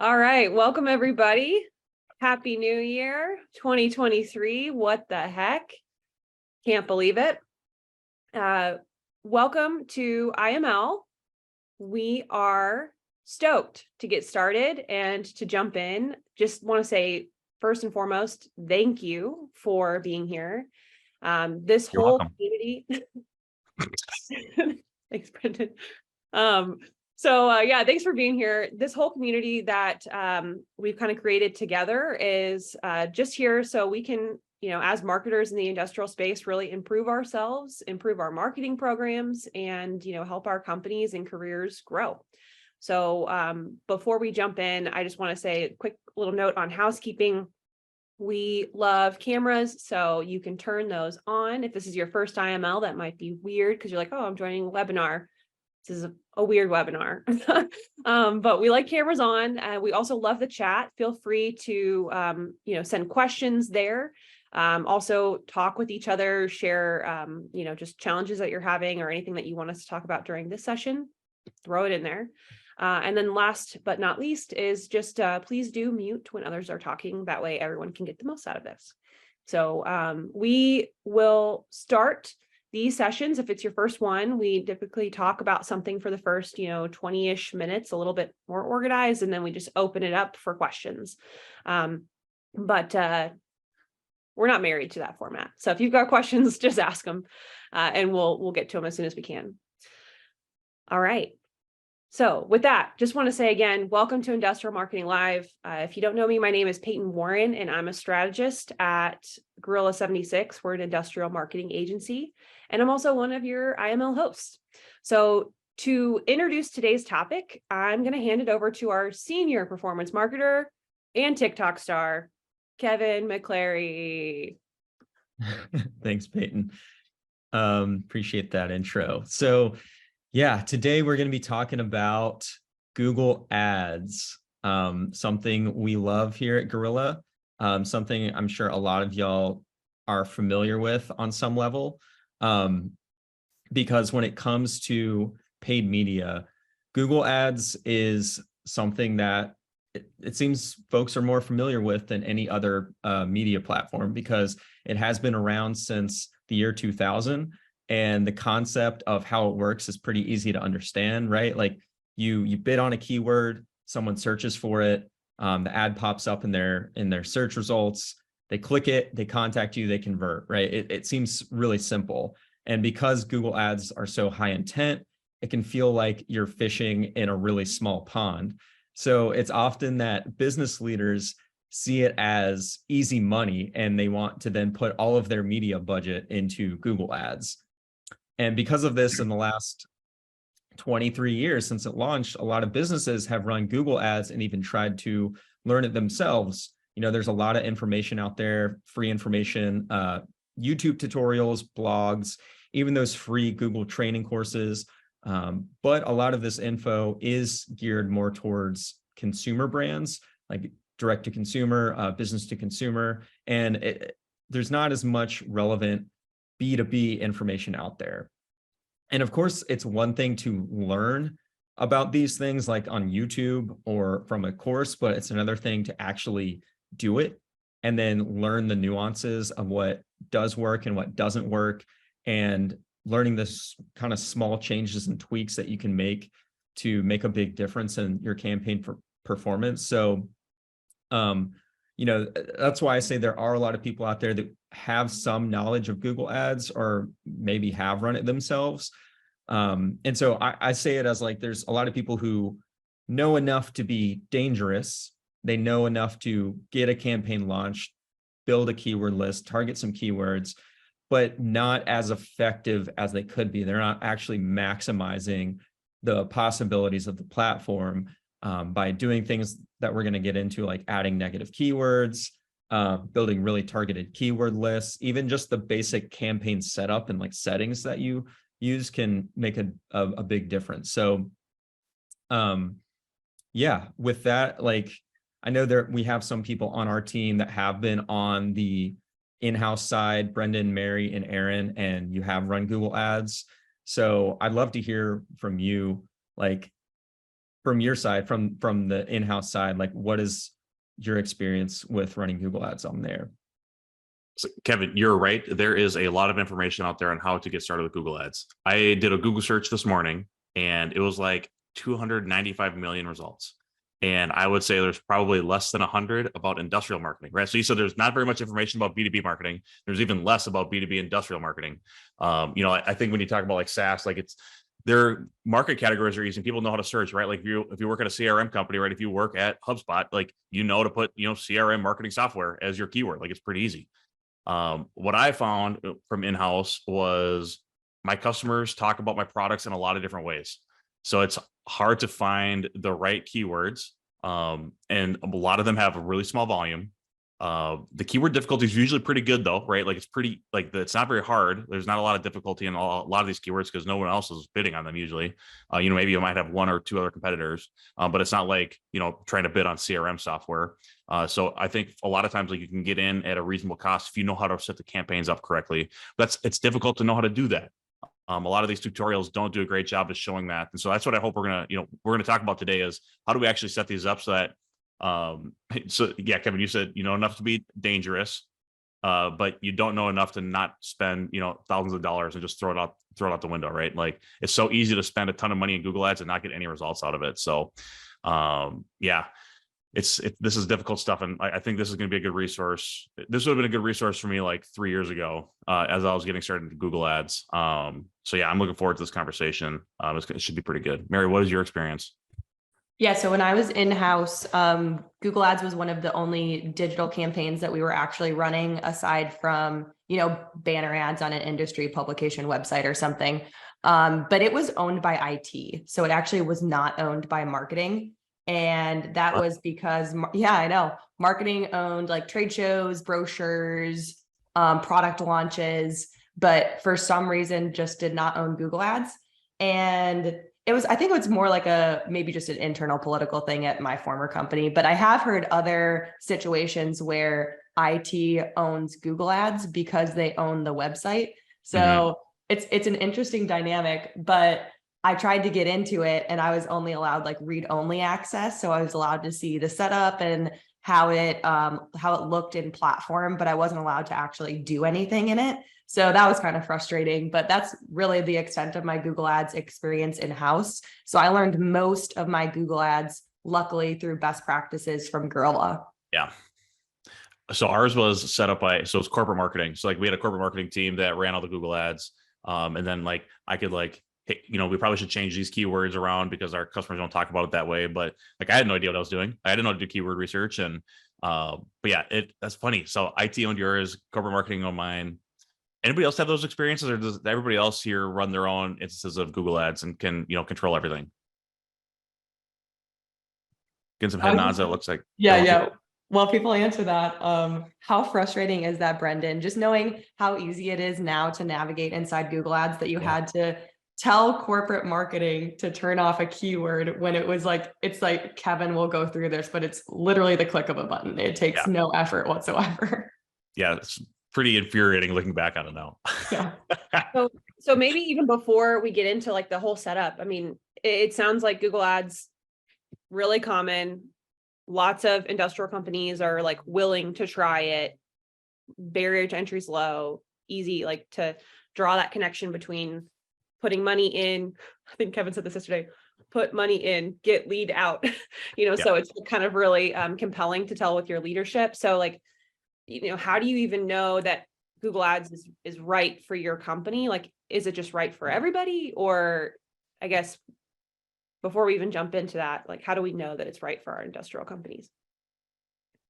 All right, welcome everybody. Happy New Year 2023. What the heck? Can't believe it. Welcome to IML. We are stoked to get started and to jump in. Just want to say, first and foremost, thank you for being here. This You're whole welcome. community. Thanks, Brendan. Yeah, thanks for being here. This whole community that we've kind of created together is just here so we can, as marketers in the industrial space, really improve ourselves, improve our marketing programs, and, help our companies and careers grow. So before we jump in, I just want to say a quick little note on housekeeping. We love cameras, so you can turn those on. If this is your first IML, that might be weird because you're like, oh, I'm joining a webinar. This is a weird webinar, but we like cameras on. We also love the chat. Feel free to, send questions there. Also talk with each other, share, just challenges that you're having or anything that you want us to talk about during this session, throw it in there. And then last but not least is just please do mute when others are talking. That way everyone can get the most out of this. So we will start these sessions. If it's your first one, we typically talk about something for the first, 20-ish minutes, a little bit more organized, and then we just open it up for questions. But we're not married to that format. So if you've got questions, just ask them and we'll get to them as soon as we can. All right. So with that, just want to say again, welcome to Industrial Marketing Live. If you don't know me, my name is Peyton Warren, and I'm a strategist at Gorilla 76. We're an industrial marketing agency, and I'm also one of your IML hosts. So to introduce today's topic, I'm going to hand it over to our senior performance marketer and TikTok star, Kevin McClary. Thanks, Peyton. Appreciate that intro. So yeah, today we're going to be talking about Google Ads, something we love here at Gorilla, something I'm sure a lot of y'all are familiar with on some level, because when it comes to paid media, Google Ads is something that it seems folks are more familiar with than any other media platform because it has been around since the year 2000. And the concept of how it works is pretty easy to understand, right? Like you bid on a keyword, someone searches for it, the ad pops up in their search results, they click it, they contact you, they convert, right? It seems really simple. And because Google Ads are so high intent, it can feel like you're fishing in a really small pond. So it's often that business leaders see it as easy money and they want to then put all of their media budget into Google Ads. And because of this, in the last 23 years since it launched, a lot of businesses have run Google Ads and even tried to learn it themselves. There's a lot of information out there, free information, YouTube tutorials, blogs, even those free Google training courses. But a lot of this info is geared more towards consumer brands, like direct to consumer, business to consumer. And there's not as much relevant B2B information out there. And of course, it's one thing to learn about these things like on YouTube or from a course, but it's another thing to actually do it and then learn the nuances of what does work and what doesn't work, and learning this kind of small changes and tweaks that you can make to make a big difference in your campaign performance. So, that's why I say there are a lot of people out there that have some knowledge of Google Ads or maybe have run it themselves. And so I say it as like, there's a lot of people who know enough to be dangerous. They know enough to get a campaign launched, build a keyword list, target some keywords, but not as effective as they could be. They're not actually maximizing the possibilities of the platform by doing things that we're going to get into, like adding negative keywords, building really targeted keyword lists, even just the basic campaign setup and like settings that you use can make a big difference. So yeah, with that, like I know we have some people on our team that have been on the in-house side, Brendan, Mary, and Aaron, and you have run Google Ads. So I'd love to hear from you, like, from your side, from the in-house side, like what is your experience with running Google ads on there? So, Kevin, you're right. There is a lot of information out there on how to get started with Google ads. I did a Google search this morning and it was like 295 million results. And I would say there's probably less than 100 about industrial marketing, right? So you said there's not very much information about B2B marketing. There's even less about B2B industrial marketing. I think when you talk about like SaaS, like their market categories are easy. People know how to search, right? Like if you work at a CRM company, right? If you work at HubSpot, like to put CRM marketing software as your keyword. Like it's pretty easy. What I found from in-house was my customers talk about my products in a lot of different ways. So it's hard to find the right keywords. And a lot of them have a really small volume. The keyword difficulty is usually pretty good though, right? Like it's not very hard. There's not a lot of difficulty in a lot of these keywords because no one else is bidding on them usually. Maybe you might have one or two other competitors, but it's not like, trying to bid on CRM software. So I think a lot of times like you can get in at a reasonable cost if you know how to set the campaigns up correctly. It's difficult to know how to do that. A lot of these tutorials don't do a great job of showing that. And so that's what I hope we're going to talk about today is how do we actually set these up so that, Kevin, you said, enough to be dangerous, but you don't know enough to not spend, thousands of dollars and just throw it out the window, right? Like it's so easy to spend a ton of money in Google ads and not get any results out of it. So, this is difficult stuff. And I think this is going to be a good resource. This would have been a good resource for me like 3 years ago, as I was getting started into Google ads. I'm looking forward to this conversation. It should be pretty good. Mary, what is your experience? Yeah, so when I was in-house, Google Ads was one of the only digital campaigns that we were actually running aside from, banner ads on an industry publication website or something. But it was owned by IT. So it actually was not owned by marketing. And that was because, I know, marketing owned like trade shows, brochures, product launches, but for some reason just did not own Google Ads. And I think it was more like maybe just an internal political thing at my former company, but I have heard other situations where IT owns Google Ads because they own the website. So it's an interesting dynamic, but I tried to get into it and I was only allowed like read-only access. So I was allowed to see the setup and how it looked in platform, but I wasn't allowed to actually do anything in it. So that was kind of frustrating, but that's really the extent of my Google Ads experience in-house. So I learned most of my Google Ads, luckily, through best practices from Gorilla. Yeah. So ours was set up it's corporate marketing. So like we had a corporate marketing team that ran all the Google Ads. And then like I could like, hey, we probably should change these keywords around because our customers don't talk about it that way. But like I had no idea what I was doing. I didn't know how to do keyword research. And that's funny. So IT owned yours, corporate marketing owned mine. Anybody else have those experiences, or does everybody else here run their own instances of Google Ads and can control everything? Getting some head nods. That looks like yeah. Well, people answer that. How frustrating is that, Brendan? Just knowing how easy it is now to navigate inside Google Ads that you had to tell corporate marketing to turn off a keyword when it's like Kevin will go through this, but it's literally the click of a button. It takes no effort whatsoever. Yeah, it's pretty infuriating looking back on it now. Yeah. So maybe even before we get into like the whole setup, I mean, it sounds like Google Ads really common. Lots of industrial companies are like willing to try it. Barrier to entry is low, easy, like to draw that connection between putting money in. I think Kevin said this yesterday, put money in, get lead out, so it's kind of really compelling to tell with your leadership. So like, how do you even know that Google Ads is right for your company? Like, is it just right for everybody? Or I guess before we even jump into that, like, how do we know that it's right for our industrial companies?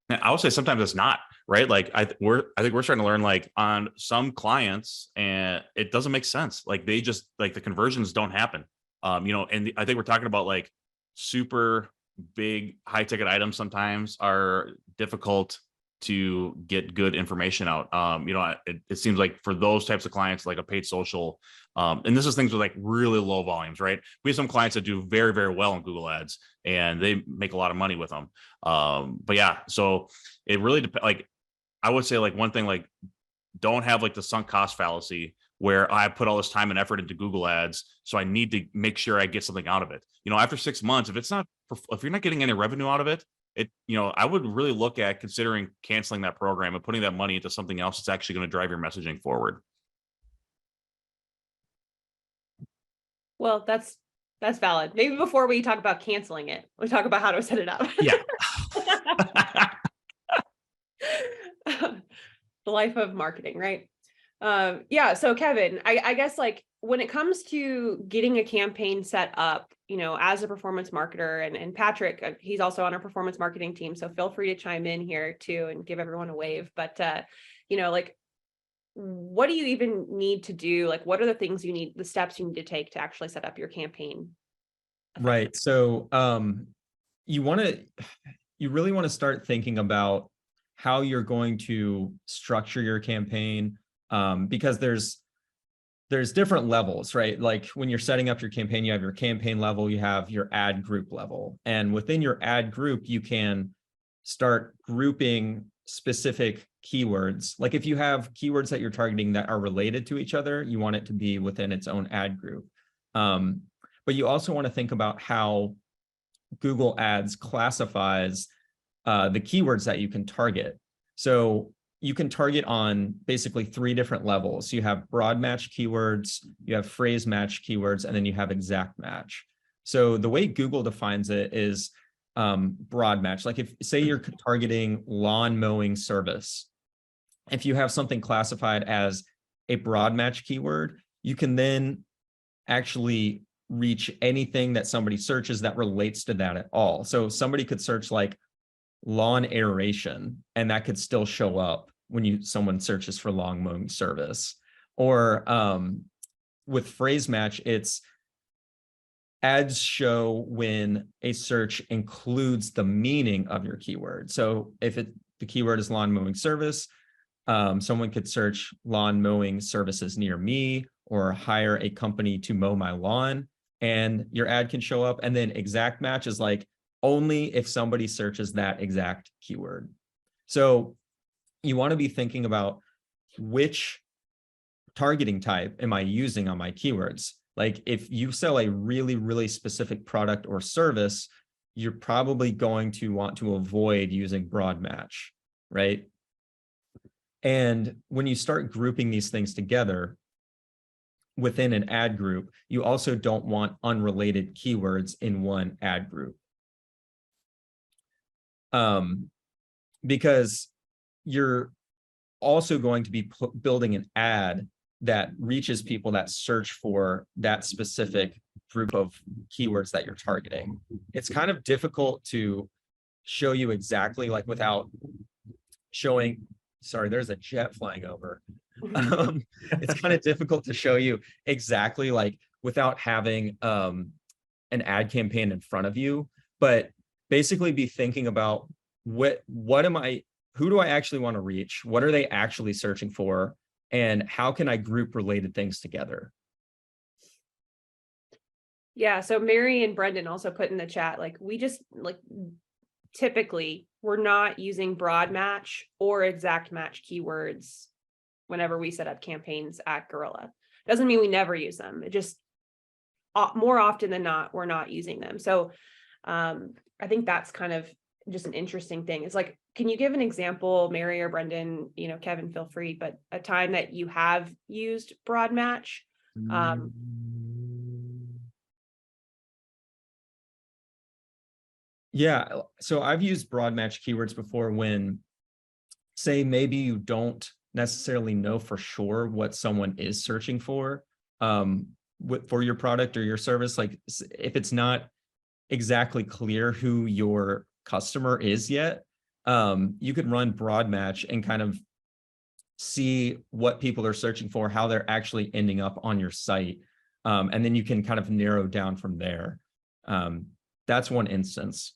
I would say sometimes it's not, right? Like I think we're starting to learn like on some clients and it doesn't make sense. Like they just like the conversions don't happen. And I think we're talking about like super big high ticket items sometimes are difficult to get good information out. It seems like for those types of clients, like a paid social, and this is things with like really low volumes, right? We have some clients that do very, very well on Google Ads and they make a lot of money with them. So it really depends. Like I would say like one thing, like don't have like the sunk cost fallacy where I put all this time and effort into Google ads. So I need to make sure I get something out of it. After 6 months, if you're not getting any revenue out of it, I would really look at considering canceling that program and putting that money into something else that's actually going to drive your messaging forward. Well, that's valid. Maybe before we talk about canceling it, we talk about how to set it up. Yeah. The life of marketing, right? Yeah. So Kevin, I guess like when it comes to getting a campaign set up, as a performance marketer, and Patrick, he's also on our performance marketing team. So feel free to chime in here too and give everyone a wave. But, like, what do you even need to do? Like, what are the steps you need to take to actually set up your campaign? Right. So you really want to start thinking about how you're going to structure your campaign, because there's different levels, right? Like when you're setting up your campaign, you have your campaign level, you have your ad group level. And within your ad group, you can start grouping specific keywords. Like if you have keywords that you're targeting that are related to each other, you want it to be within its own ad group. But you also want to think about how Google Ads classifies the keywords that you can target. So you can target on basically 3 different levels. You have broad match keywords, you have phrase match keywords, and then you have exact match. So the way Google defines it is broad match. Like if say you're targeting lawn mowing service, if you have something classified as a broad match keyword, you can then actually reach anything that somebody searches that relates to that at all. So somebody could search like lawn aeration, and that could still show up when someone searches for lawn mowing service. Or with phrase match, it's ads show when a search includes the meaning of your keyword. So if the keyword is lawn mowing service, someone could search lawn mowing services near me, or hire a company to mow my lawn, and your ad can show up. And then exact match is like only if somebody searches that exact keyword. So you want to be thinking about which targeting type am I using on my keywords. Like if you sell a really, really specific product or service, you're probably going to want to avoid using broad match, right? And when you start grouping these things together within an ad group, you also don't want unrelated keywords in one ad group. Because you're also going to be building an ad that reaches people that search for that specific group of keywords that you're targeting. It's kind of difficult to show you exactly, like without showing, sorry, there's a jet flying over. It's kind of difficult to show you exactly, like without having an ad campaign in front of you, but basically be thinking about who do I actually want to reach? What are they actually searching for? And how can I group related things together? Yeah. So Mary and Brendan also put in the chat, like typically we're not using broad match or exact match keywords whenever we set up campaigns at Gorilla. Doesn't mean we never use them. It just more often than not, we're not using them. So I think that's kind of just an interesting thing. It's like, can you give an example, Mary or Brendan, Kevin, feel free, but a time that you have used broad match? Yeah, so I've used broad match keywords before when, say, maybe you don't necessarily know for sure what someone is searching for your product or your service. Like if it's not exactly clear who your customer is yet, you could run broad match and kind of see what people are searching for, how they're actually ending up on your site. And then you can kind of narrow down from there. That's one instance.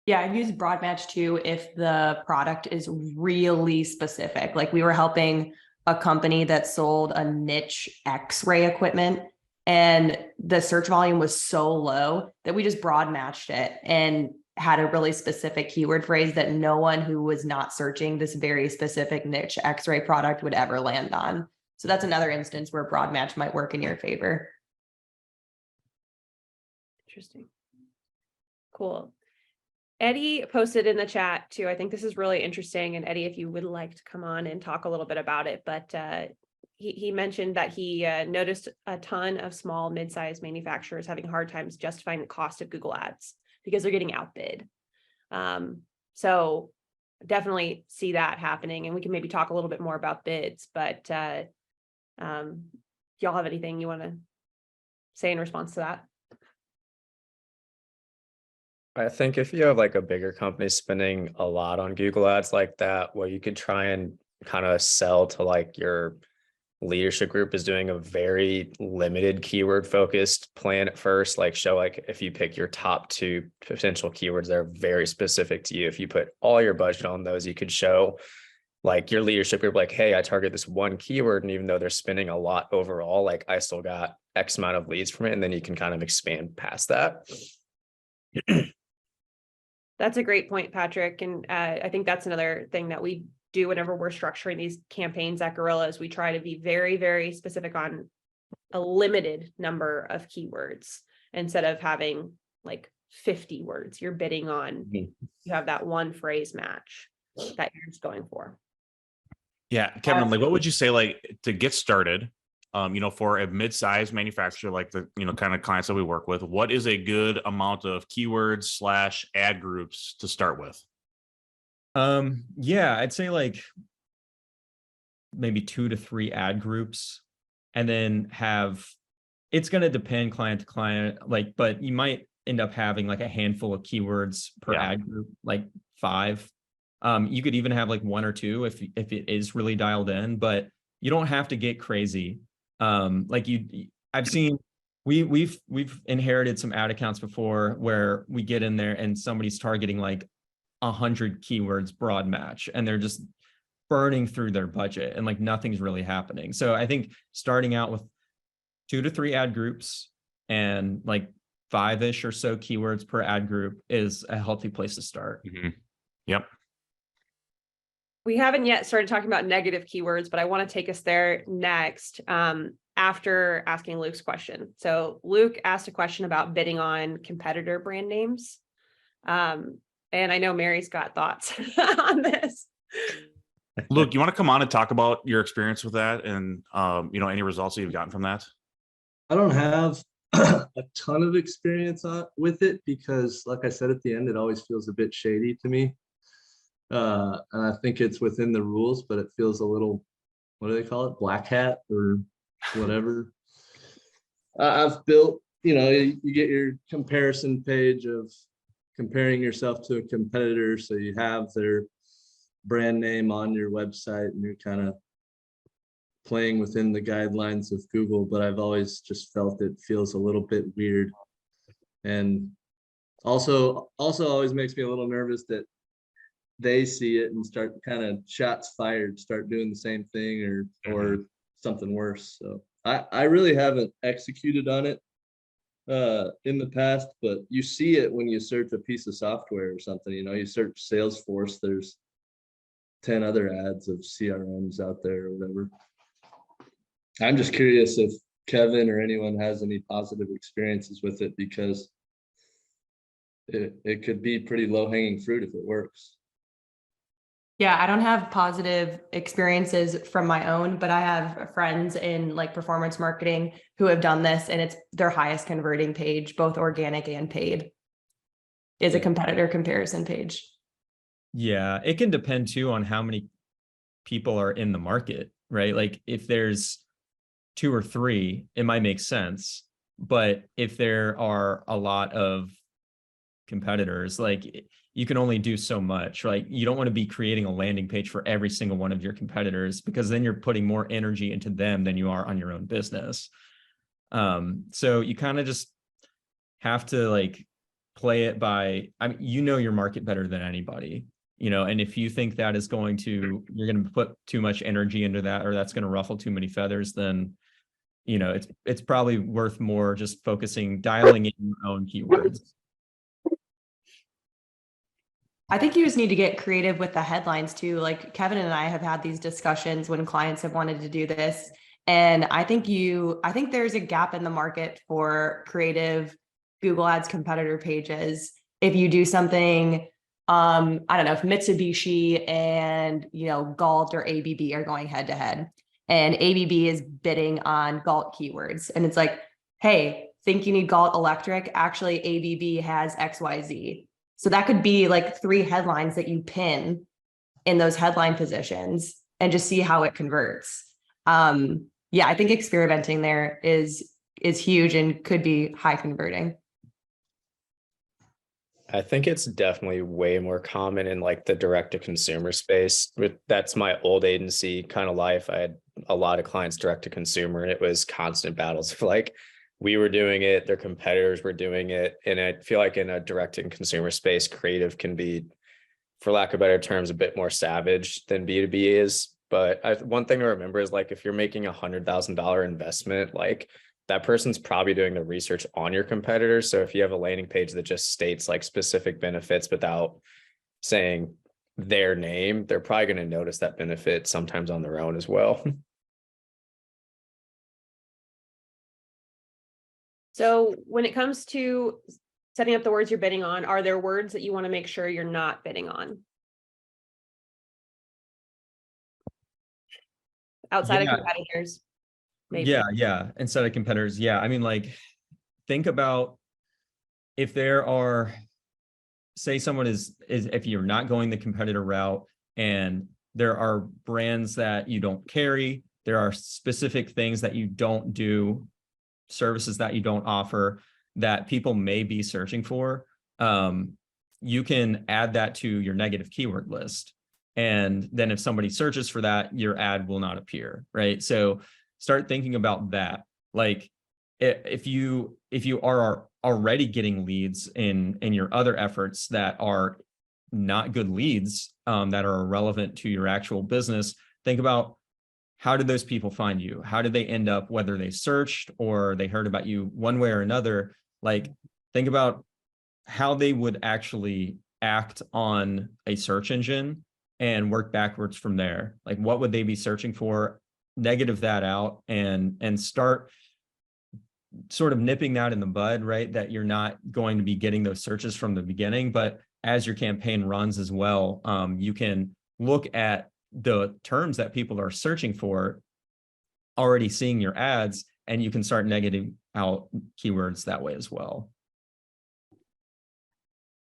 Yeah, I've used broad match too if the product is really specific. Like we were helping a company that sold a niche X-ray equipment, and the search volume was so low that we just broad matched it and had a really specific keyword phrase that no one who was not searching this very specific niche X-ray product would ever land on. So that's another instance where broad match might work in your favor. Interesting. Cool. Eddie posted in the chat too. I think this is really interesting. And Eddie, if you would like to come on and talk a little bit about it, but he mentioned that he noticed a ton of small, mid-sized manufacturers having hard times justifying the cost of Google Ads because they're getting outbid. So definitely see that happening, and we can maybe talk a little bit more about bids, but y'all have anything you want to say in response to that? I think if you have like a bigger company spending a lot on Google Ads like that, what you could try and kind of sell to like your leadership group is doing a very limited keyword focused plan at first. Like show like if you pick your top 2 potential keywords that are very specific to you, if you put all your budget on those, you could show like your leadership group like, hey, I target this one keyword, and even though they're spending a lot overall, like I still got X amount of leads from it. And then you can kind of expand past that. That's a great point, Patrick. And I think that's another thing that we do whenever we're structuring these campaigns at Gorilla is we try to be very, very specific on a limited number of keywords instead of having like 50 words you're bidding on. You have that one phrase match that you're just going for. Yeah, Kevin, like what would you say like to get started? For a mid-sized manufacturer like the kind of clients that we work with, what is a good amount of keywords / ad groups to start with? Yeah, I'd say like maybe 2 to 3 ad groups, and then it's going to depend client to client, like, but you might end up having like a handful of keywords per ad group, like 5. You could even have like 1 or 2 if it is really dialed in, but you don't have to get crazy. I've seen we've inherited some ad accounts before where we get in there and somebody's targeting like 100 keywords broad match, and they're just burning through their budget and like nothing's really happening. So I think starting out with 2 to 3 ad groups and like 5-ish or so keywords per ad group is a healthy place to start. Mm-hmm. Yep. We haven't yet started talking about negative keywords, but I want to take us there next after asking Luke's question. So Luke asked a question about bidding on competitor brand names. And I know Mary's got thoughts on this. Luke, you want to come on and talk about your experience with that and, any results that you've gotten from that? I don't have a ton of experience with it because, like I said at the end, it always feels a bit shady to me. And I think it's within the rules, but it feels a little, what do they call it? Black hat or whatever. I've built, you get your comparison page of comparing yourself to a competitor. So you have their brand name on your website and you're kind of playing within the guidelines of Google, but I've always just felt it feels a little bit weird. And also always makes me a little nervous that they see it and start kind of shots fired, start doing the same thing or something worse. So I really haven't executed on it in the past, but you see it when you search a piece of software or something. You search Salesforce, there's 10 other ads of CRMs out there or whatever. I'm just curious if Kevin or anyone has any positive experiences with it, because it could be pretty low-hanging fruit if it works. Yeah, I don't have positive experiences from my own, but I have friends in like performance marketing who have done this, and it's their highest converting page, both organic and paid, is a competitor comparison page. Yeah, it can depend too on how many people are in the market, right? Like if there's 2 or 3, it might make sense. But if there are a lot of competitors, like you can only do so much. Like you don't want to be creating a landing page for every single one of your competitors, because then you're putting more energy into them than you are on your own business. So you kind of just have to like play it by, your market better than anybody, and if you think that is you're going to put too much energy into that, or that's going to ruffle too many feathers, then, it's probably worth more just dialing in your own keywords. I think you just need to get creative with the headlines too. Like Kevin and I have had these discussions when clients have wanted to do this, And I think there's a gap in the market for creative Google Ads competitor pages. If you do something, I don't know, if Mitsubishi and, Galt or ABB are going head to head, and ABB is bidding on Galt keywords, and it's like, hey, think you need Galt electric? Actually, ABB has XYZ. So that could be like 3 headlines that you pin in those headline positions and just see how it converts. Yeah, I think experimenting there is huge and could be high converting. I think it's definitely way more common in like the direct to consumer space. That's my old agency kind of life. I had a lot of clients direct to consumer, and it was constant battles of like, we were doing it, their competitors were doing it. And I feel like in a direct to consumer space, creative can be, for lack of better terms, a bit more savage than B2B is. But one thing to remember is like, if you're making $100,000 investment, like that person's probably doing the research on your competitors. So if you have a landing page that just states like specific benefits without saying their name, they're probably going to notice that benefit sometimes on their own as well. So when it comes to setting up the words you're bidding on, are there words that you want to make sure you're not bidding on? Outside of competitors? Maybe. Yeah. Instead of competitors. Yeah. I mean, like, think about if there are, say someone is if you're not going the competitor route and there are brands that you don't carry, there are specific things that you don't do, services that you don't offer that people may be searching for, you can add that to your negative keyword list. And then if somebody searches for that, your ad will not appear, right? So start thinking about that. Like if you are already getting leads in your other efforts that are not good leads, that are irrelevant to your actual business, think about, how did those people find you? How did they end up, whether they searched or they heard about you one way or another? Like, think about how they would actually act on a search engine and work backwards from there. Like, what would they be searching for? Negative that out and start sort of nipping that in the bud, right? That you're not going to be getting those searches from the beginning, but as your campaign runs as well, you can look at the terms that people are searching for, already seeing your ads, and you can start negating out keywords that way as well.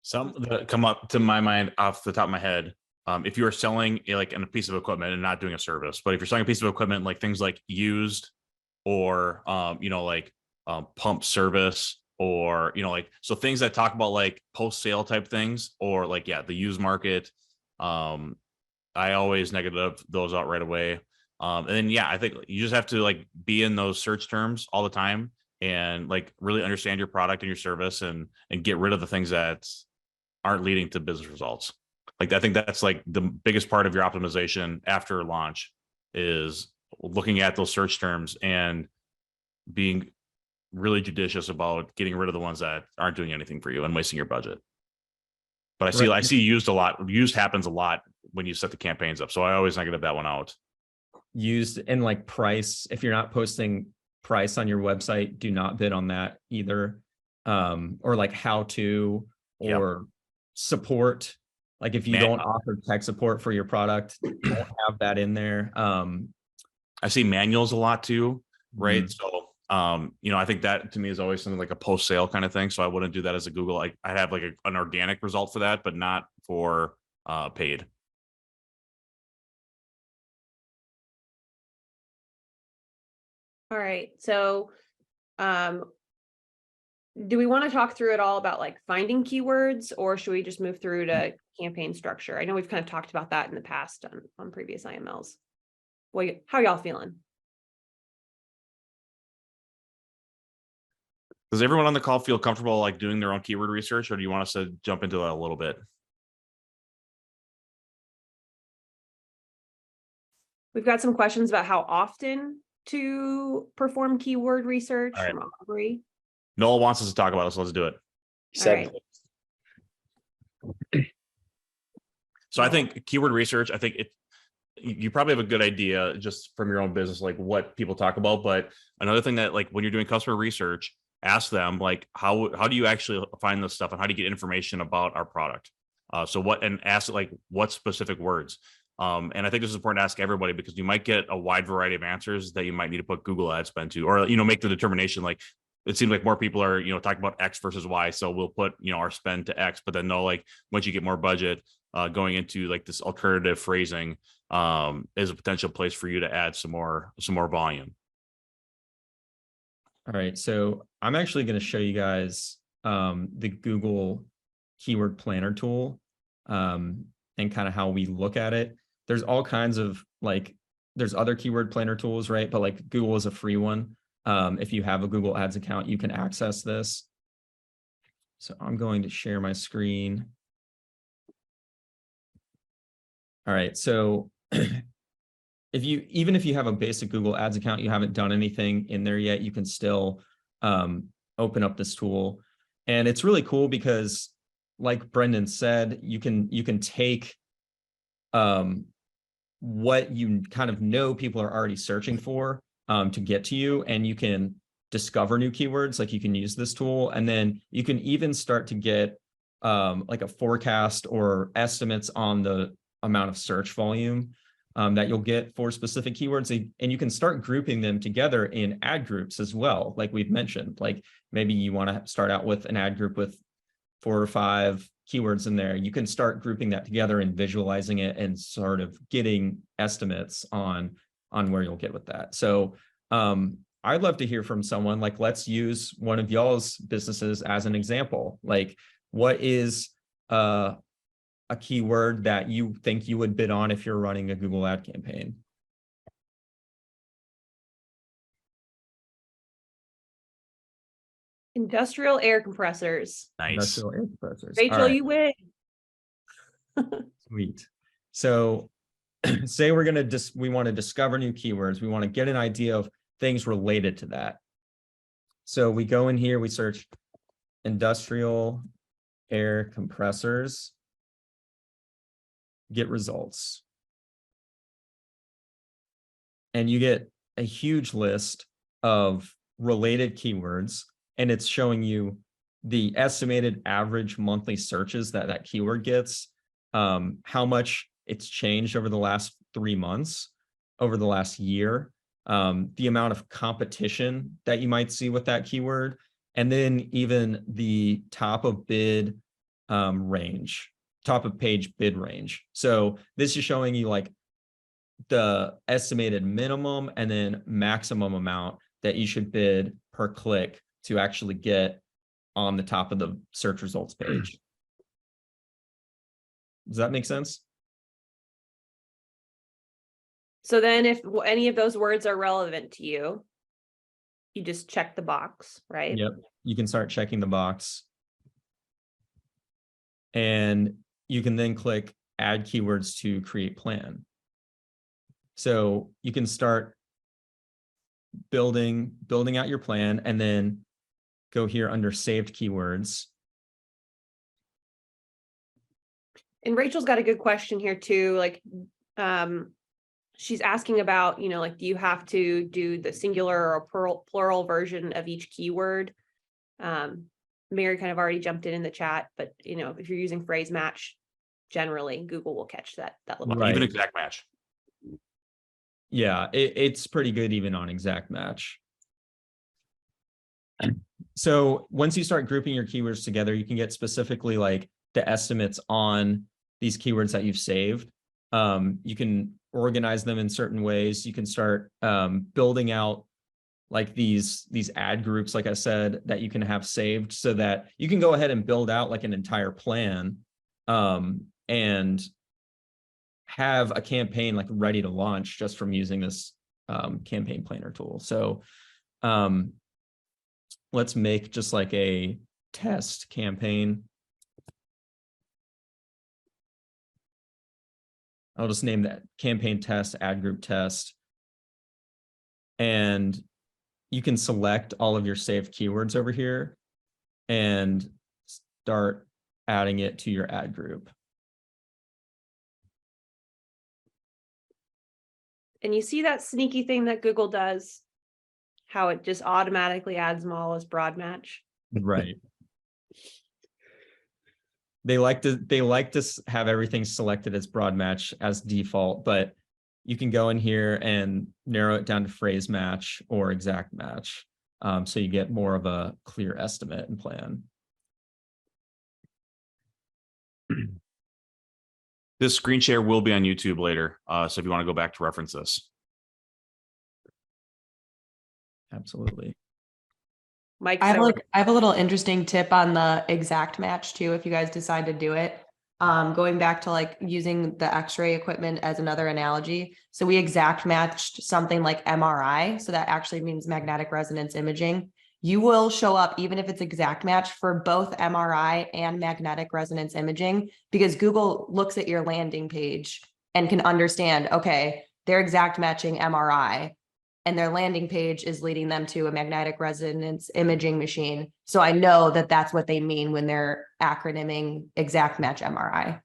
Some that come up to my mind off the top of my head, if you are selling a piece of equipment and not doing a service, but if you're selling a piece of equipment, like things like used or pump service, or so things that talk about like post sale type things, or like the used market, I always negative those out right away. And then I think you just have to like be in those search terms all the time and like really understand your product and your service and get rid of the things that aren't leading to business results. Like, I think that's like the biggest part of your optimization after launch, is looking at those search terms and being really judicious about getting rid of the ones that aren't doing anything for you and wasting your budget. But I see used a lot. Used happens a lot when you set the campaigns up. So I always negative that one out. Used and like price. If you're not posting price on your website, do not bid on that either. Or like how to, or support. Like if you don't offer tech support for your product, don't have that in there. I see manuals a lot too, right? So I think that to me is always something like a post sale kind of thing. So I wouldn't do that as a Google. I have like an organic result for that, but not for paid. All right. So do we want to talk through it all about like finding keywords, or should we just move through to campaign structure? I know we've kind of talked about that in the past on previous IMLs. Well, how y'all feeling? Does everyone on the call feel comfortable like doing their own keyword research, or do you want us to jump into that a little bit? We've got some questions about how often to perform keyword research from Aubrey. Noel wants us to talk about it, so let's do it. All right. So I think keyword research, I think you probably have a good idea just from your own business, like what people talk about. But another thing that like when you're doing customer research, ask them like how do you actually find this stuff and how do you get information about our product? So what, and ask like what specific words. And I think this is important to ask everybody because you might get a wide variety of answers that you might need to put Google ad spend to, or make the determination. Like it seems like more people are talking about X versus Y, so we'll put our spend to X. But then no, like once you get more budget, going into like this alternative phrasing is a potential place for you to add some more volume. All right, so I'm actually going to show you guys the Google Keyword Planner tool and kind of how we look at it. There's all kinds of there's other keyword planner tools, right? But like Google is a free one. If you have a Google Ads account, you can access this. So I'm going to share my screen. All right, so even if you have a basic Google Ads account, you haven't done anything in there yet, you can still open up this tool. And it's really cool because like Brendan said, you can take what you kind of know people are already searching for to get to you, and you can discover new keywords. Like you can use this tool, and then you can even start to get like a forecast or estimates on the amount of search volume that you'll get for specific keywords. And you can start grouping them together in ad groups as well. Like we've mentioned, like maybe you want to start out with an ad group with 4 or 5 keywords in there. You can start grouping that together and visualizing it and sort of getting estimates on where you'll get with that. So I'd love to hear from someone. Like, let's use one of y'all's businesses as an example. Like, what is a keyword that you think you would bid on if you're running a Google ad campaign? Industrial air compressors. Nice. Industrial air compressors. Rachel, All right. you win. Sweet. So say we want to discover new keywords. We want to get an idea of things related to that. So we go in here, we search industrial air compressors, get results. And you get a huge list of related keywords, and it's showing you the estimated average monthly searches that keyword gets, how much it's changed over the last 3 months, over the last year, the amount of competition that you might see with that keyword, and then even the top of bid range, top of page bid range. So this is showing you like the estimated minimum and then maximum amount that you should bid per click to actually get on the top of the search results page. Does that make sense? So then if any of those words are relevant to you, you just check the box, right? Yep. You can start checking the box. And you can then click add keywords to create plan. So you can start building out your plan, and then go here under saved keywords. And Rachel's got a good question here too. Like, she's asking about, like, do you have to do the singular or plural version of each keyword? Mary kind of already jumped in the chat, but if you're using phrase match, generally Google will catch that little. Right. Even exact match. Yeah, it's pretty good even on exact match. So once you start grouping your keywords together, you can get specifically like the estimates on these keywords that you've saved. You can organize them in certain ways. You can start building out like these ad groups, like I said, that you can have saved, so that you can go ahead and build out like an entire plan and have a campaign like ready to launch just from using this campaign planner tool. So let's make just like a test campaign. I'll just name that campaign test, ad group test. And you can select all of your saved keywords over here and start adding it to your ad group. And you see that sneaky thing that Google does, how it just automatically adds them all as broad match. Right. They like to have everything selected as broad match as default, but you can go in here and narrow it down to phrase match or exact match. So you get more of a clear estimate and plan. This screen share will be on YouTube later. So if you want to go back to reference this. Absolutely. Mike, I have a little interesting tip on the exact match too, if you guys decide to do it. Going back to like using the X-ray equipment as another analogy. So we exact matched something like MRI. So that actually means magnetic resonance imaging. You will show up even if it's exact match for both MRI and magnetic resonance imaging, because Google looks at your landing page and can understand, okay, they're exact matching MRI. And their landing page is leading them to a magnetic resonance imaging machine. So I know that that's what they mean when they're acronyming exact match MRI.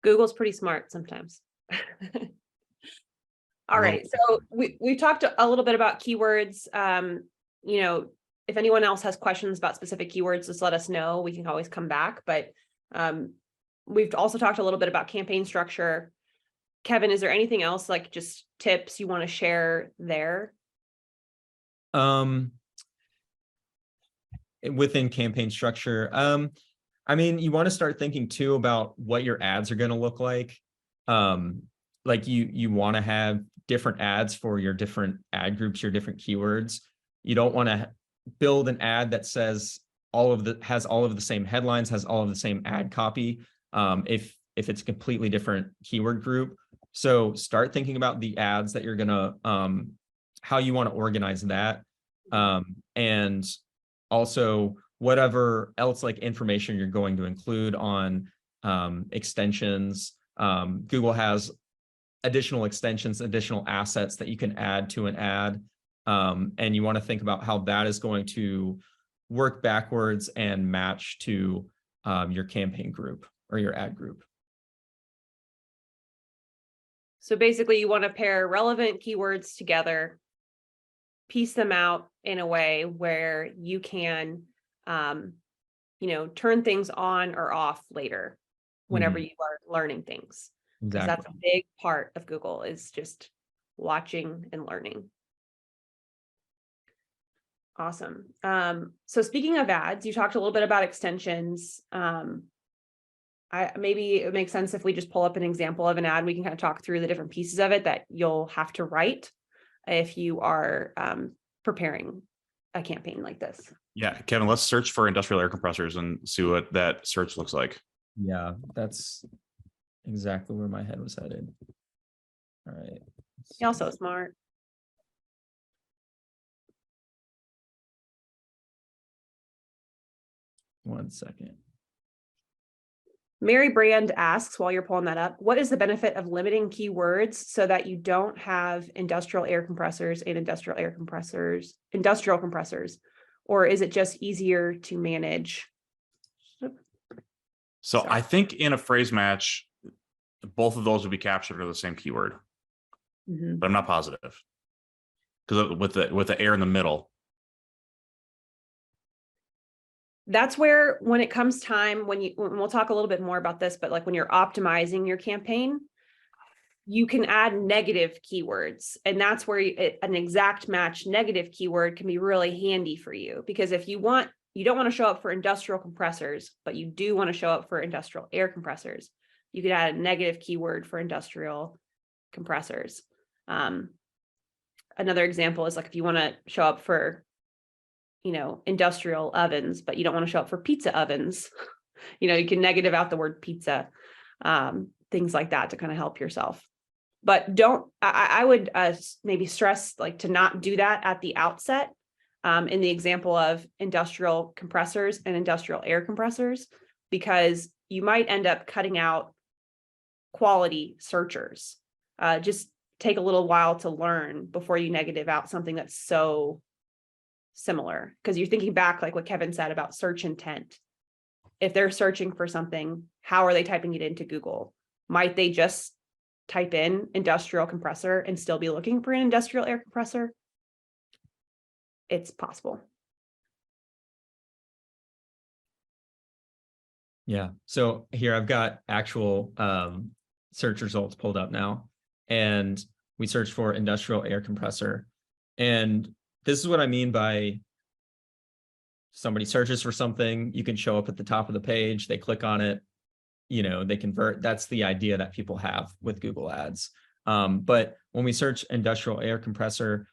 Google's pretty smart sometimes. All right, so we talked a little bit about keywords. You know, if anyone else has questions about specific keywords, just let us know. We can always come back, but we've also talked a little bit about campaign structure. Kevin, is there anything else, like just tips you want to share there? Within campaign structure, I mean, you want to start thinking too about what your ads are going to look like. Like you want to have different ads for your different ad groups, your different keywords. You don't want to build an ad that says has all of the same headlines, has all of the same ad copy. If it's a completely different keyword group. So start thinking about the ads that you're gonna, how you want to organize that. And also whatever else like information you're going to include on extensions. Google has additional extensions, additional assets that you can add to an ad. And you want to think about how that is going to work backwards and match to your campaign group or your ad group. So basically you want to pair relevant keywords together, piece them out in a way where you can, you know, turn things on or off later whenever you are learning things. Because that's a big part of Google, is just watching and learning. Awesome. So speaking of ads, you talked a little bit about extensions. Maybe it makes sense if we just pull up an example of an ad. We can kind of talk through the different pieces of it that you'll have to write if you are preparing a campaign like this. Yeah, Kevin, let's search for industrial air compressors and see what that search looks like. Yeah, that's exactly where my head was headed. All right. You're also smart. One second. Mary Brand asks, while you're pulling that up, what is the benefit of limiting keywords so that you don't have industrial air compressors and industrial compressors, or is it just easier to manage? So Sorry. I think in a phrase match, both of those would be captured under the same keyword, but I'm not positive because with the air in the middle. That's where, when it comes time, when we'll talk a little bit more about this, but like when you're optimizing your campaign, you can add negative keywords. And that's where an exact match negative keyword can be really handy for you, because if you don't want to show up for industrial compressors, but you do want to show up for industrial air compressors, you could add a negative keyword for industrial compressors. Another example is like if you want to show up for, you know, industrial ovens, but you don't want to show up for pizza ovens, you know, you can negative out the word pizza, things like that to kind of help yourself. But I would maybe stress like to not do that at the outset. In the example of industrial compressors and industrial air compressors, because you might end up cutting out quality searchers. Just take a little while to learn before you negative out something that's so similar, because you're thinking back like what Kevin said about search intent. if they're searching for something, how are they typing it into Google? Might they just type in industrial compressor and still be looking for an industrial air compressor? It's possible. Yeah. So here I've got actual search results pulled up now, and we searched for industrial air compressor. And this is what I mean by somebody searches for something, you can show up at the top of the page, they click on it, they convert. That's the idea that people have with Google Ads. But when we search industrial air compressor,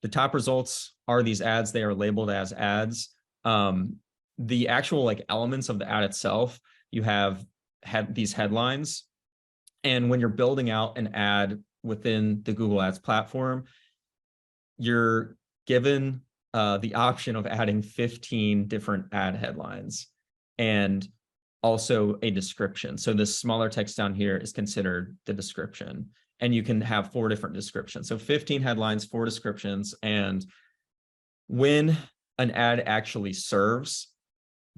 the top results are these ads. They are labeled as ads. The actual elements of the ad itself, you have these headlines. And when you're building out an ad within the Google Ads platform, you're given the option of adding 15 different ad headlines and also a description. So this smaller text down here is considered the description, and you can have 4 different descriptions. So 15 headlines, 4 descriptions. And when an ad actually serves,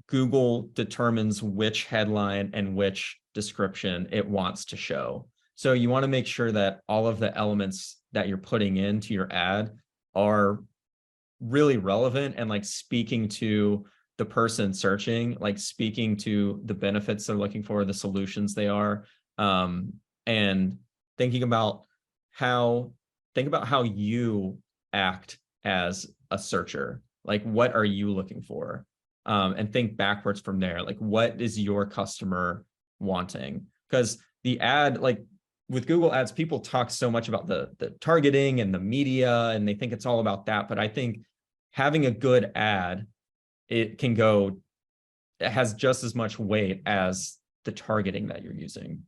Google determines which headline and which description it wants to show. So you want to make sure that all of the elements that you're putting into your ad are really relevant and speaking to the person searching, speaking to the benefits they're looking for, the solutions they are, and think about how you act as a searcher. What are you looking for? And think backwards from there. What is your customer wanting? Because the ad, with Google Ads, people talk so much about the targeting and the media, and they think it's all about that. But I think having a good ad, it has just as much weight as the targeting that you're using.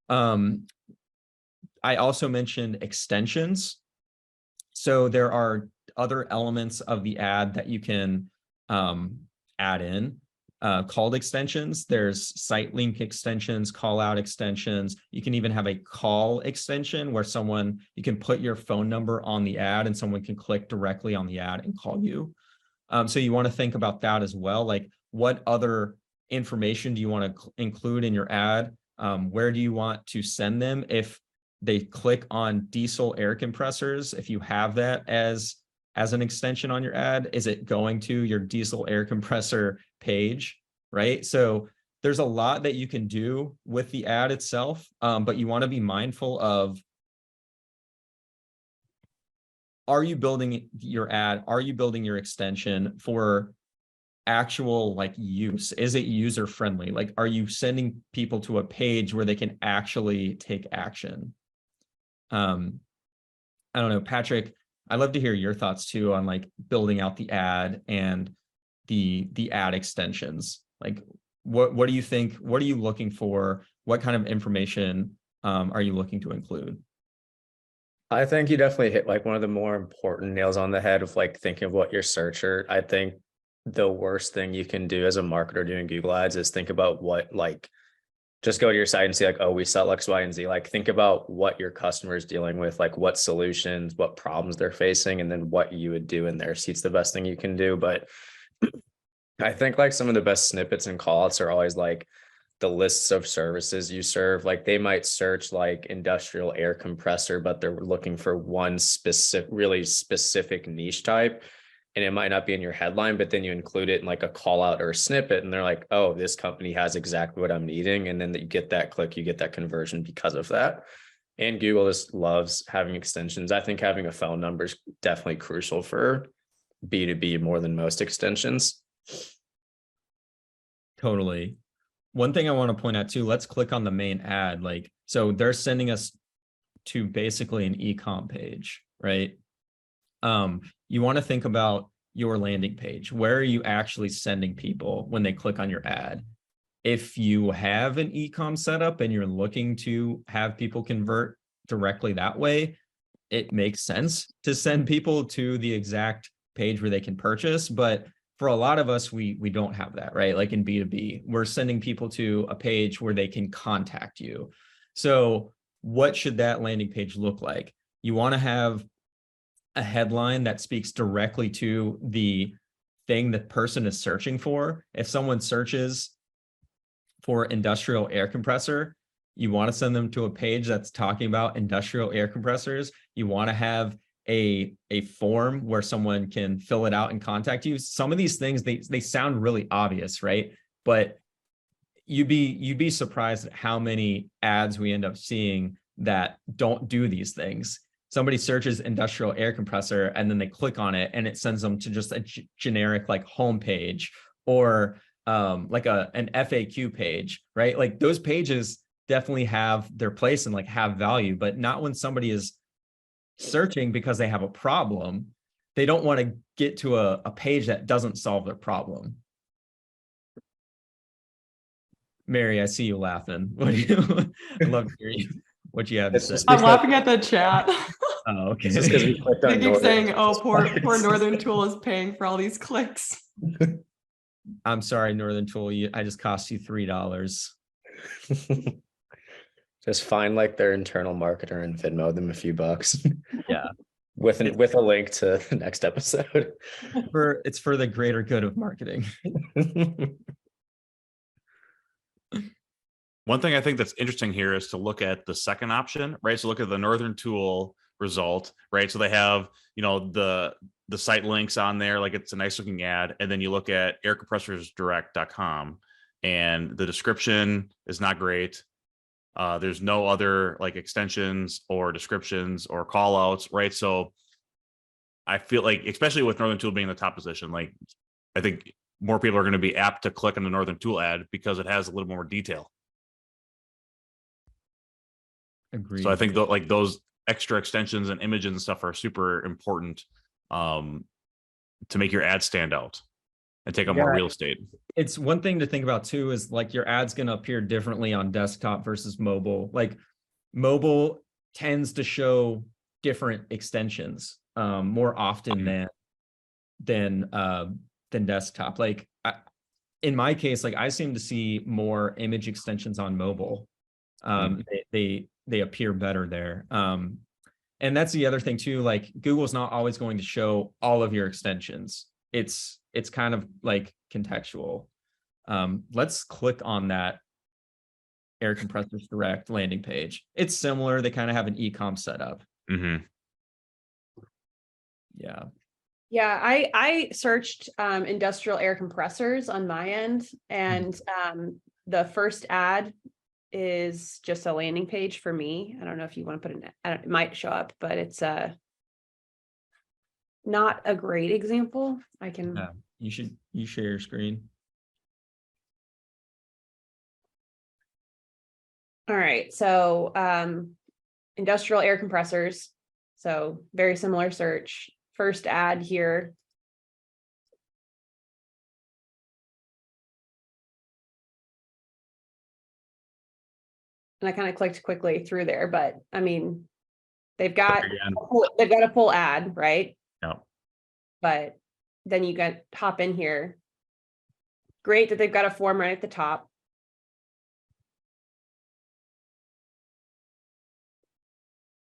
I also mentioned extensions. So there are other elements of the ad that you can add in, called extensions. There's site link extensions, call out extensions. You can even have a call extension where you can put your phone number on the ad and someone can click directly on the ad and call you. So you want to think about that as well. What other information do you want to include in your ad? Where do you want to send them? If they click on diesel air compressors, if you have that as an extension on your ad, is it going to your diesel air compressor page, right? So there's a lot that you can do with the ad itself, but you want to be mindful of, are you building your ad? Are you building your extension for actual use? Is it user friendly? Are you sending people to a page where they can actually take action? I don't know, Patrick, I'd love to hear your thoughts too on building out the ad and the ad extensions. What do you think? What are you looking for? What kind of information are you looking to include? I think you definitely hit one of the more important nails on the head of thinking of what your searcher. I think the worst thing you can do as a marketer doing Google Ads is think about what just go to your site and see oh, we sell X, Y, and Z. Think about what your customer is dealing with, what solutions, what problems they're facing, and then what you would do in their seats. The best thing you can do. But I think some of the best snippets and callouts are always the lists of services you serve. They might search industrial air compressor, but they're looking for one really specific niche type. And it might not be in your headline, but then you include it in a call out or a snippet, and they're oh, this company has exactly what I'm needing. And then you get that click, you get that conversion because of that. And Google just loves having extensions. I think having a phone number is definitely crucial for B2B more than most extensions. Totally. One thing I want to point out too, let's click on the main ad. So they're sending us to basically an e-com page, right? You want to think about your landing page. Where are you actually sending people when they click on your ad? If you have an e-com setup and you're looking to have people convert directly that way, it makes sense to send people to the exact page where they can purchase. But for a lot of us, we don't have that, right? In B2B, we're sending people to a page where they can contact you. So what should that landing page look like? You want to have a headline that speaks directly to the thing the person is searching for. If someone searches for industrial air compressor, you want to send them to a page that's talking about industrial air compressors. You want to have a form where someone can fill it out and contact you. Some of these things, they sound really obvious, right? But you'd be surprised at how many ads we end up seeing that don't do these things. Somebody searches industrial air compressor and then they click on it and it sends them to just a generic like homepage or like an FAQ page, right? Like those pages definitely have their place and like have value, but not when somebody is searching because they have a problem. They don't want to get to a page that doesn't solve their problem. Mary, I see you laughing. What do you? I love to hear you, what you have to It's say. just I'm because- laughing at the chat. Oh, okay. It's just because we clicked They on keep Northern saying, "Oh, Tool's poor slides. Northern Tool is paying for all these clicks." I'm sorry, Northern Tool. I just cost you $3. Just find like their internal marketer and Venmo them a few bucks. Yeah. With a link to the next episode. It's for the greater good of marketing. One thing I think that's interesting here is to look at the second option, right? So look at the Northern Tool result, right? So they have, the site links on there, like it's a nice looking ad. And then you look at aircompressorsdirect.com and the description is not great. There's no other like extensions or descriptions or call outs, right? So I feel like, especially with Northern Tool being in the top position, like I think more people are going to be apt to click on the Northern Tool ad because it has a little more detail. Agreed. So I think like those extra extensions and images and stuff are super important to make your ad stand out and take up more real estate. It's one thing to think about too, is like your ad's going to appear differently on desktop versus mobile. Like mobile tends to show different extensions more often than desktop. Like in my case, like I seem to see more image extensions on mobile. They appear better there. And that's the other thing too, like Google's not always going to show all of your extensions. It's kind of like contextual. Let's click on that Air Compressors Direct landing page. It's similar. They kind of have an e-com setup. Mm-hmm. Yeah. Yeah, I searched industrial air compressors on my end, and the first ad is just a landing page for me. I don't know if you want to put it might show up, but it's not a great example. I can. You share your screen. All right, so industrial air compressors. So very similar search. First ad here. And I kind of clicked quickly through there, but I mean, they've got a full ad, right? Yeah. But then you hop in here. Great that they've got a form right at the top.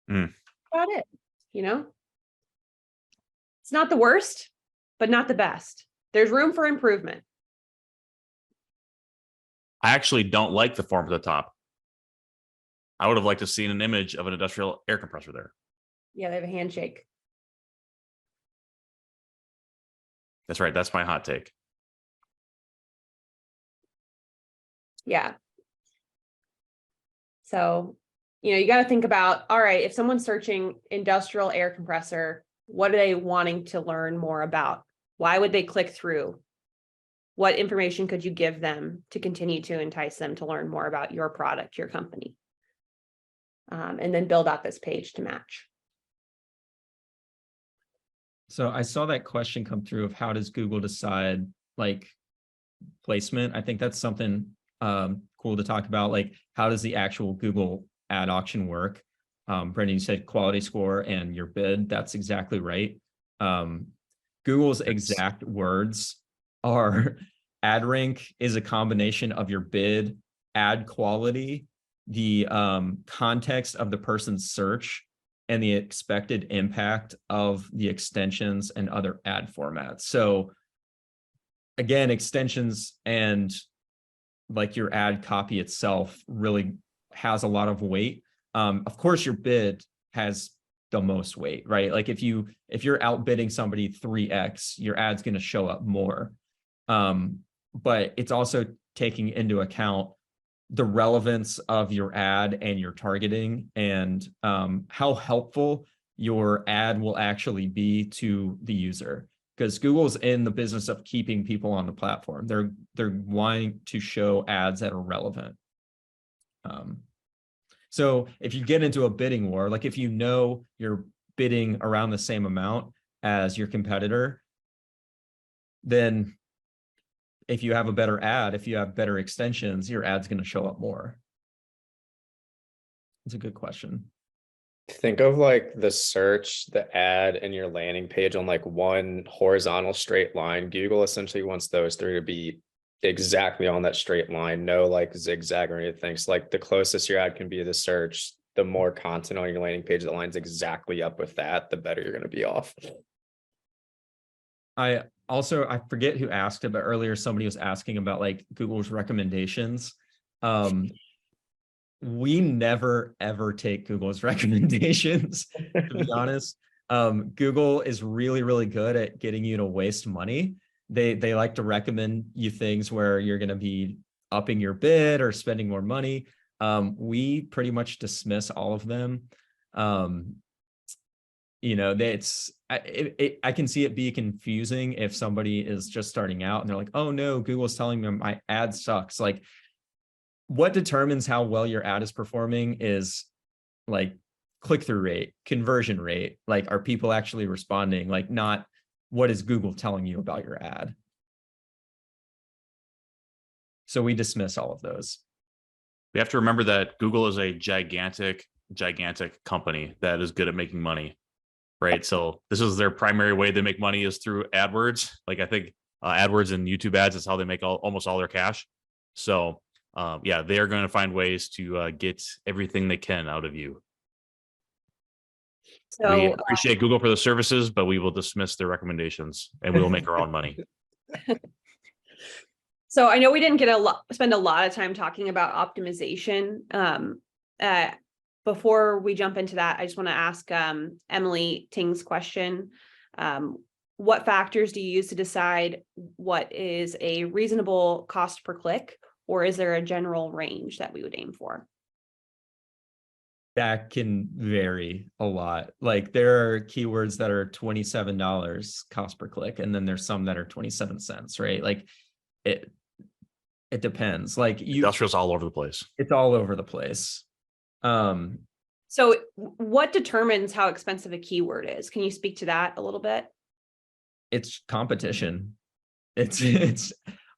About it, It's not the worst, but not the best. There's room for improvement. I actually don't like the form at the top. I would have liked to seen an image of an industrial air compressor there. Yeah, they have a handshake. That's right. That's my hot take. Yeah. So, you got to think about, all right, if someone's searching industrial air compressor, what are they wanting to learn more about? Why would they click through? What information could you give them to continue to entice them to learn more about your product, your company? And then build out this page to match. So I saw that question come through of how does Google decide like placement? I think that's something cool to talk about. Like how does the actual Google ad auction work? Brendan, you said quality score and your bid. That's exactly right. Google's exact words are ad rank is a combination of your bid, ad quality, the context of the person's search, and the expected impact of the extensions and other ad formats. So again, extensions and like your ad copy itself really has a lot of weight. Of course, your bid has the most weight, right? Like if you're outbidding somebody 3x, your ad's going to show up more. But it's also taking into account the relevance of your ad and your targeting, and how helpful your ad will actually be to the user. Because Google's in the business of keeping people on the platform. They're wanting to show ads that are relevant. So if you get into a bidding war, like if you know you're bidding around the same amount as your competitor, then if you have a better ad, if you have better extensions, your ad's going to show up more. It's a good question. Think of like the search, the ad, and your landing page on like one horizontal straight line. Google essentially wants those three to be exactly on that straight line, no like zigzag or anything. So like the closest your ad can be to the search, the more content on your landing page that lines exactly up with that, the better you're going to be off. I forget who asked it, but earlier somebody was asking about like Google's recommendations. We never ever take Google's recommendations, to be honest. Google is really, really good at getting you to waste money. They like to recommend you things where you're going to be upping your bid or spending more money. We pretty much dismiss all of them. You know, I can see it be confusing if somebody is just starting out and they're like, oh no, Google's telling me my ad sucks. Like, what determines how well your ad is performing is like click-through rate, conversion rate. Like, are people actually responding? Like, not what is Google telling you about your ad? So we dismiss all of those. We have to remember that Google is a gigantic company that is good at making money, right? So this is their primary way they make money is through AdWords. Like I think AdWords and YouTube ads is how they make almost all their cash. So yeah, they are going to find ways to get everything they can out of you. So we appreciate Google for the services, but we will dismiss their recommendations and we will make our own money. So I know we didn't spend a lot of time talking about optimization. Before we jump into that, I just want to ask Emily Ting's question. What factors do you use to decide what is a reasonable cost per click, or is there a general range that we would aim for? That can vary a lot. Like there are keywords that are $27 cost per click, and then there's some that are 27 cents, right? Like it depends. Like Industrial's all over the place. It's all over the place. So what determines how expensive a keyword is? Can you speak to that a little bit? It's competition. It's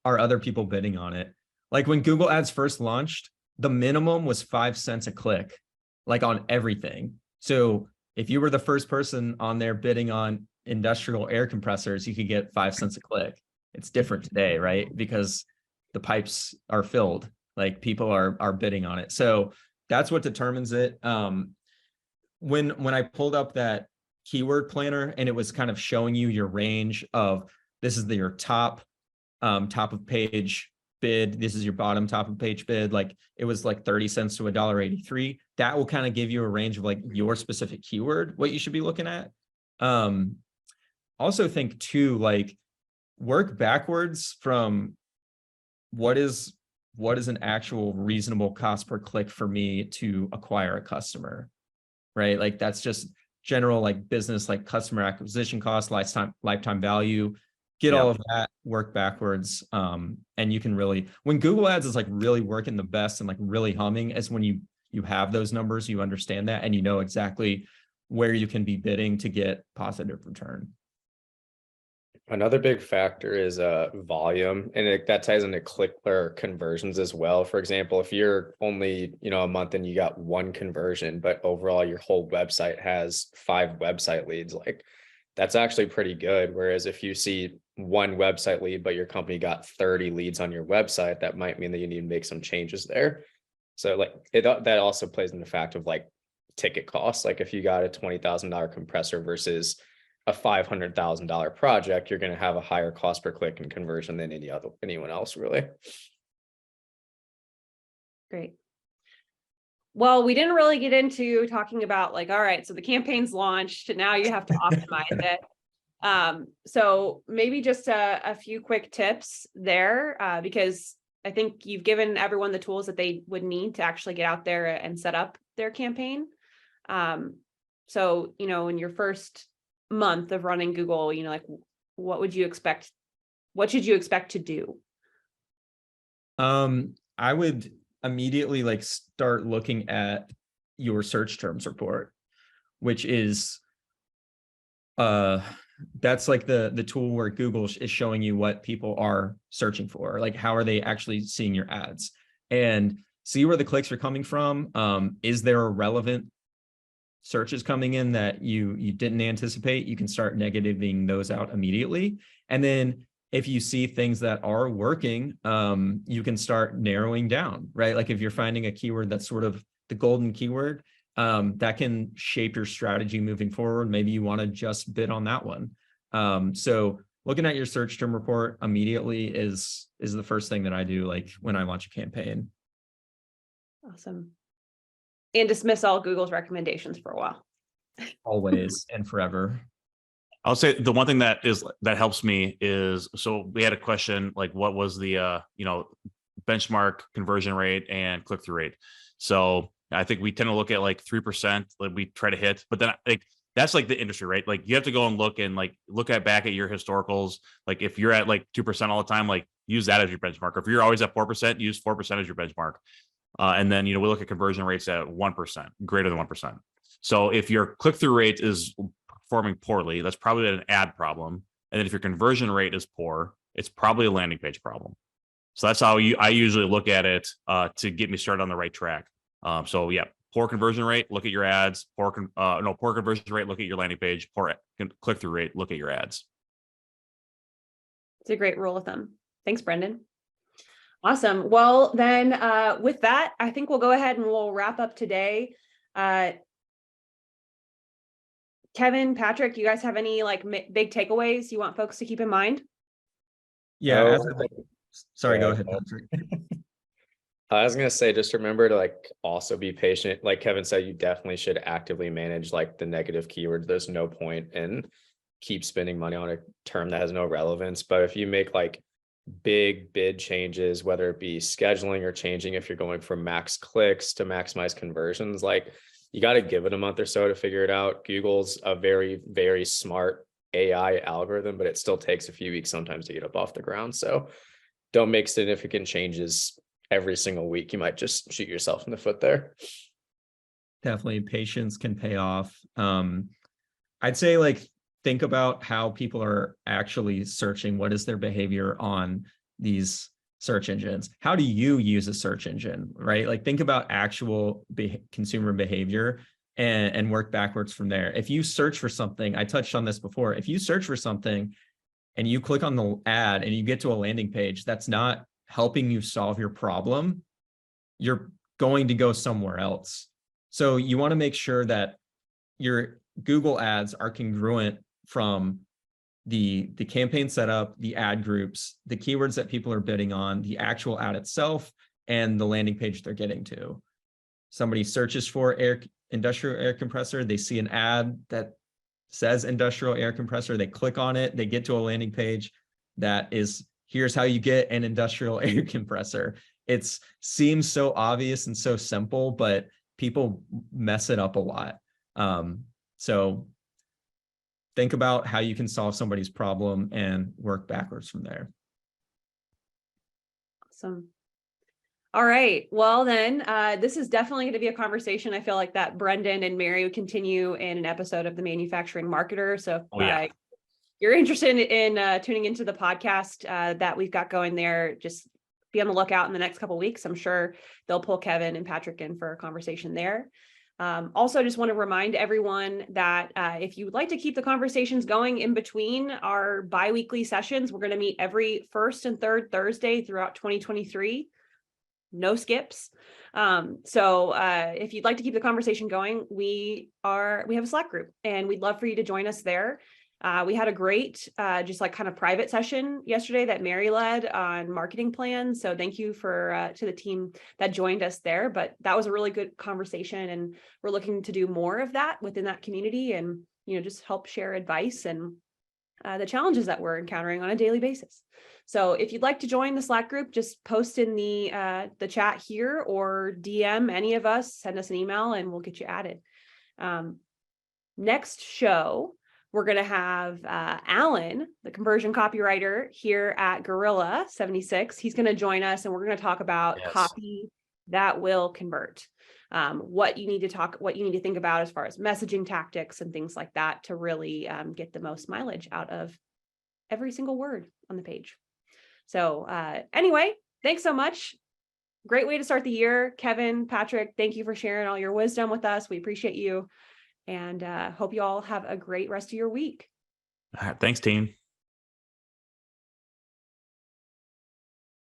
are other people bidding on it? Like when Google Ads first launched, the minimum was 5 cents a click, like on everything. So if you were the first person on there bidding on industrial air compressors, you could get 5 cents a click. It's different today, right? Because the pipes are filled, like people are bidding on it. So that's what determines it. When I pulled up that keyword planner and it was kind of showing you your range of this is your top of page bid, this is your bottom top of page bid, like it was like 30 cents to $1.83. That will kind of give you a range of like your specific keyword, what you should be looking at. Also think too, like work backwards from what is an actual reasonable cost per click for me to acquire a customer, right? Like that's just general like business, like customer acquisition cost, lifetime value, get all of that, work backwards. And you can really, when Google Ads is like really working the best and like really humming, is when you have those numbers, you understand that, and you know exactly where you can be bidding to get positive return. Another big factor is volume, and that ties into click or conversions as well. For example, if you're only a month and you got one conversion, but overall your whole website has 5 website leads, like that's actually pretty good. Whereas if you see one website lead, but your company got 30 leads on your website, that might mean that you need to make some changes there. So like that also plays in the fact of like ticket costs. Like if you got a $20,000 compressor versus a $500,000 project, you're going to have a higher cost per click and conversion than anyone else really. Great. Well, we didn't really get into talking about like, all right, so the campaign's launched, now you have to optimize it. So maybe just a few quick tips there, because I think you've given everyone the tools that they would need to actually get out there and set up their campaign. So, in your first month of running Google, like what would you expect? What should you expect to do? I would immediately like start looking at your search terms report, which is that's like the tool where Google is showing you what people are searching for, like how are they actually seeing your ads, and see where the clicks are coming from. Is there a relevant searches coming in that you didn't anticipate? You can start negativing those out immediately. And then if you see things that are working, you can start narrowing down, right? Like if you're finding a keyword that's sort of the golden keyword, that can shape your strategy moving forward. Maybe you want to just bid on that one. So looking at your search term report immediately is the first thing that I do, like when I launch a campaign. Awesome. And dismiss all Google's recommendations for a while. Always and forever. I'll say the one thing that helps me is, so we had a question like, what was the benchmark conversion rate and click-through rate? So I think we tend to look at like 3%, like we try to hit, but then like that's like the industry, right? Like you have to go and look back at your historicals. Like if you're at like 2% all the time, like use that as your benchmark. Or if you're always at 4%, use 4% as your benchmark. And then we look at conversion rates at 1%, greater than 1%. So if your click-through rate is performing poorly, that's probably an ad problem. And then if your conversion rate is poor, it's probably a landing page problem. So that's how I usually look at it to get me started on the right track. So yeah, poor conversion rate, look at your ads. Poor conversion rate, look at your landing page. Poor click-through rate, look at your ads. It's a great rule of thumb. Thanks, Brendan. Awesome. Well, then with that, I think we'll go ahead and we'll wrap up today. Kevin, Patrick, you guys have any like big takeaways you want folks to keep in mind? Yeah. Oh, Sorry, yeah, go ahead, Patrick. I was gonna say, just remember to like also be patient. Like Kevin said, you definitely should actively manage like the negative keywords. There's no point in keep spending money on a term that has no relevance. But if you make like big bid changes, whether it be scheduling or changing, if you're going from max clicks to maximize conversions, like you got to give it a month or so to figure it out. Google's a very, very smart AI algorithm, but it still takes a few weeks sometimes to get up off the ground. So don't make significant changes every single week. You might just shoot yourself in the foot there. Definitely patience can pay off. I'd say like think about how people are actually searching. What is their behavior on these search engines? How do you use a search engine, right? Like think about actual consumer behavior and work backwards from there. If you search for something, I touched on this before, if you search for something and you click on the ad and you get to a landing page that's not helping you solve your problem, you're going to go somewhere else. So you want to make sure that your Google ads are congruent from the campaign setup, the ad groups, the keywords that people are bidding on, the actual ad itself, and the landing page they're getting to. Somebody searches for industrial air compressor, they see an ad that says industrial air compressor, they click on it, they get to a landing page that is, here's how you get an industrial air compressor. It seems so obvious and so simple, but people mess it up a lot. So think about how you can solve somebody's problem and work backwards from there. Awesome. All right. Well, then this is definitely going to be a conversation. I feel like that Brendan and Mary would continue in an episode of the Manufacturing Marketer. So if you're interested in tuning into the podcast that we've got going there, just be on the lookout in the next couple of weeks. I'm sure they'll pull Kevin and Patrick in for a conversation there. Also, just want to remind everyone that if you would like to keep the conversations going in between our bi-weekly sessions, we're going to meet every first and third Thursday throughout 2023. No skips. So if you'd like to keep the conversation going, we have a Slack group and we'd love for you to join us there. We had a great, just like kind of private session yesterday that Mary led on marketing plans. So thank you for to the team that joined us there. But that was a really good conversation, and we're looking to do more of that within that community, and just help share advice and the challenges that we're encountering on a daily basis. So if you'd like to join the Slack group, just post in the chat here or DM any of us, send us an email, and we'll get you added. Next show, we're going to have Alan, the conversion copywriter here at Gorilla 76. He's going to join us, and we're going to talk about copy that will convert. What you need to think about as far as messaging tactics and things like that to really get the most mileage out of every single word on the page. So anyway, thanks so much. Great way to start the year. Kevin, Patrick, thank you for sharing all your wisdom with us. We appreciate you, and hope you all have a great rest of your week. All right, thanks, team.